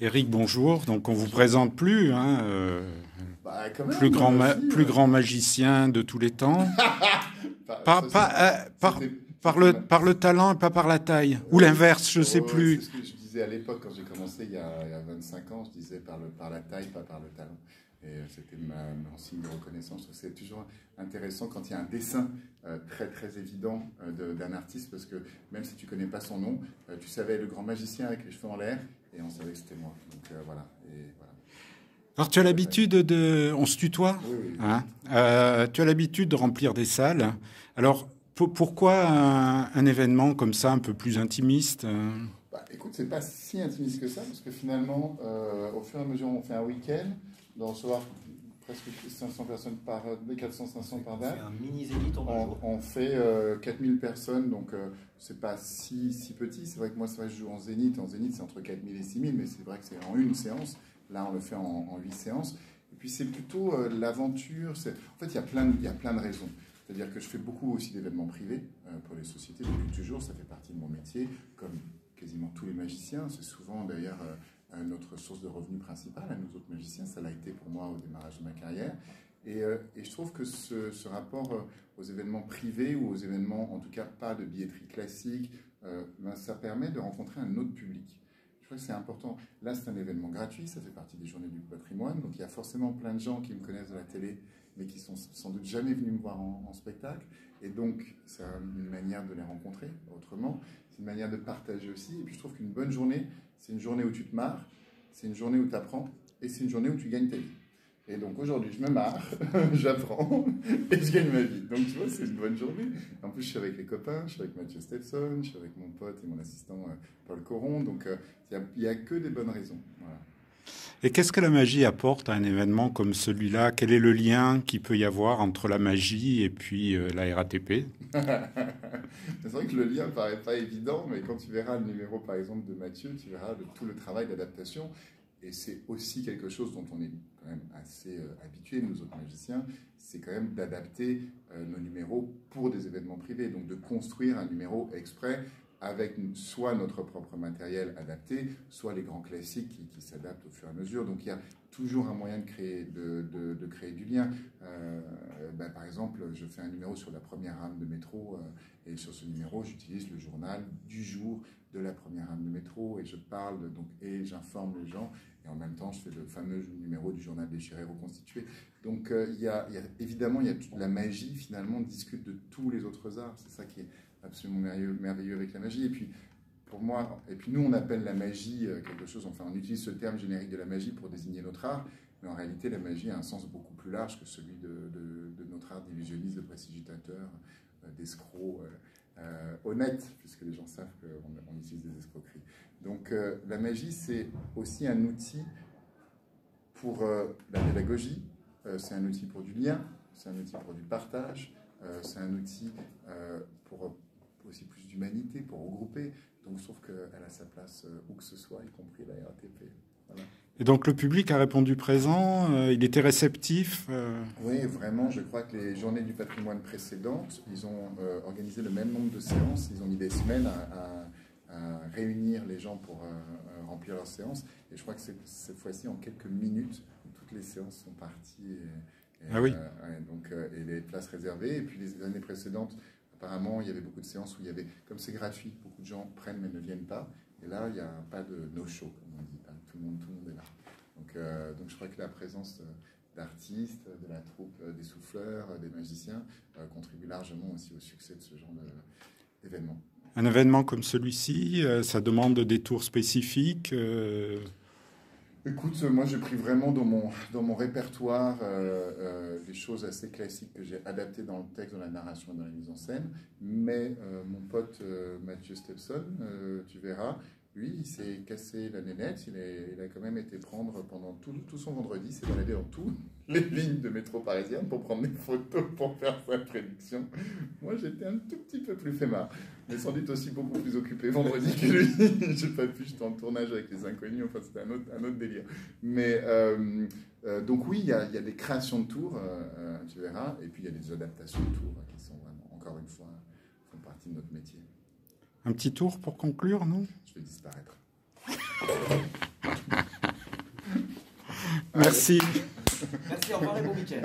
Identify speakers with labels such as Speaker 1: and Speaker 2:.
Speaker 1: Éric, bonjour. Donc on vous présente plus, hein,
Speaker 2: Bah, quand même,
Speaker 1: plus grand magicien de tous les temps,
Speaker 2: Bah,
Speaker 1: par,
Speaker 2: ça,
Speaker 1: par,
Speaker 2: c'était,
Speaker 1: par le talent et pas par la taille, ou l'inverse, je sais
Speaker 2: ouais, c'est
Speaker 1: plus.
Speaker 2: ce que je disais à l'époque quand j'ai commencé il y a 25 ans, je disais par la taille, pas par le talent. Et c'était mon signe de reconnaissance. C'est toujours intéressant quand il y a un dessin très très évident d'un artiste, parce que même si tu connais pas son nom, tu savais le grand magicien avec les cheveux en l'air, et on savait que c'était moi. Donc voilà. Et voilà.
Speaker 1: Alors tu as l'habitude de... On se tutoie,
Speaker 2: Oui, oui,
Speaker 1: hein,
Speaker 2: oui.
Speaker 1: tu as l'habitude de remplir des salles. Alors pourquoi un événement comme ça, un peu plus intimiste
Speaker 2: Bah, écoute, c'est pas si intimiste que ça, parce que finalement, au fur et à mesure, on fait un week-end, on doit recevoir presque 500 personnes par, 400-500 par date.
Speaker 3: C'est un mini zénith en 2 jours.
Speaker 2: On fait 4000 personnes, donc c'est pas si petit. C'est vrai que moi, c'est vrai que je joue en zénith. En zénith, c'est entre 4000 et 6000, mais c'est vrai que c'est en une séance. Là, on le fait en 8 séances. Et puis, c'est plutôt l'aventure. En fait, il y a plein de raisons. C'est-à-dire que je fais beaucoup aussi d'événements privés pour les sociétés depuis toujours. Ça fait partie de mon métier, comme quasiment tous les magiciens. C'est souvent d'ailleurs notre source de revenus principale à nous autres magiciens. Ça l'a été pour moi au démarrage de ma carrière. Et je trouve que ce rapport aux événements privés ou aux événements, en tout cas pas de billetterie classique, ben, ça permet de rencontrer un autre public. Je crois que c'est important. Là, c'est un événement gratuit, ça fait partie des Journées du patrimoine. Donc il y a forcément plein de gens qui me connaissent de la télé, mais qui sont sans doute jamais venus me voir en spectacle. Et donc, c'est une manière de les rencontrer autrement. C'est une manière de partager aussi. Et puis, je trouve qu'une bonne journée, c'est une journée où tu te marres, c'est une journée où tu apprends, et c'est une journée où tu gagnes ta vie. Et donc, aujourd'hui, je me marre, j'apprends, et je gagne ma vie. Donc, tu vois, c'est une bonne journée. En plus, je suis avec les copains, je suis avec Mathieu Stepson, je suis avec mon pote et mon assistant Paul Coron. Donc, il n'y a que des bonnes raisons. Voilà.
Speaker 1: Et qu'est-ce que la magie apporte à un événement comme celui-là? Quel est le lien qu'il peut y avoir entre la magie et puis la RATP?
Speaker 2: C'est vrai que le lien paraît pas évident, mais quand tu verras le numéro, par exemple, de Mathieu, tu verras tout le travail d'adaptation. Et c'est aussi quelque chose dont on est quand même assez habitué, nous autres magiciens, c'est quand même d'adapter nos numéros pour des événements privés. Donc de construire un numéro exprès avec soit notre propre matériel adapté, soit les grands classiques qui s'adaptent au fur et à mesure. Donc il y a toujours un moyen de créer du lien. Ben, par exemple, je fais un numéro sur la première rame de métro, et sur ce numéro, j'utilise le journal du jour de la première rame de métro, et je parle, donc, et j'informe les gens, et en même temps, je fais le fameux numéro du journal déchiré reconstitué. Donc évidemment, la magie, finalement, discute de tous les autres arts. C'est ça qui est absolument merveilleux avec la magie. Et puis, pour moi, et puis nous, on appelle la magie quelque chose, enfin, on utilise ce terme générique de la magie pour désigner notre art, mais en réalité, la magie a un sens beaucoup plus large que celui de notre art d'illusionniste, de prestidigitateur, d'escroc honnête, puisque les gens savent qu'on utilise des escroqueries. Donc, la magie, c'est aussi un outil pour la pédagogie, c'est un outil pour du lien, c'est un outil pour du partage, c'est un outil pour aussi plus d'humanité, pour regrouper. Donc je trouve qu'elle a sa place où que ce soit, y compris la RATP. Voilà.
Speaker 1: Et donc le public a répondu présent, il était réceptif.
Speaker 2: Oui, vraiment, je crois que les Journées du patrimoine précédentes, ils ont organisé le même nombre de séances, ils ont mis des semaines à réunir les gens pour remplir leurs séances. Et je crois que cette fois-ci, en quelques minutes, toutes les séances sont parties.
Speaker 1: Ah oui.
Speaker 2: Et les places réservées. Et puis les années précédentes, apparemment, il y avait beaucoup de séances où il y avait, comme c'est gratuit, beaucoup de gens prennent mais ne viennent pas. Et là, il n'y a pas de no-show, comme on dit. Tout le monde est là. Donc je crois que la présence d'artistes, de la troupe des souffleurs, des magiciens, contribue largement aussi au succès de ce genre d'événement.
Speaker 1: Un événement comme celui-ci, ça demande des tours spécifiques.
Speaker 2: Écoute, moi j'ai pris vraiment dans mon répertoire des choses assez classiques que j'ai adaptées dans le texte, dans la narration et dans la mise en scène. Mais mon pote Mathieu Stepson, tu verras, lui il s'est cassé la nénette, il a quand même été prendre pendant tout son vendredi, il s'est baladé dans toutes les lignes de métro parisienne pour prendre des photos pour faire sa prédiction. Moi j'étais un tout petit peu plus fainéant, mais sans doute aussi beaucoup plus occupé vendredi que lui. J'ai pas pu, j'étais en tournage avec les inconnus, enfin c'était un autre délire. Mais donc oui, il y a des créations de tours, tu verras, et puis il y a des adaptations de tours qui sont vraiment, encore une fois, font partie de notre métier.
Speaker 1: Un petit tour pour conclure, non?
Speaker 2: Je vais disparaître.
Speaker 1: Merci.
Speaker 3: Merci, au revoir et bon week-end.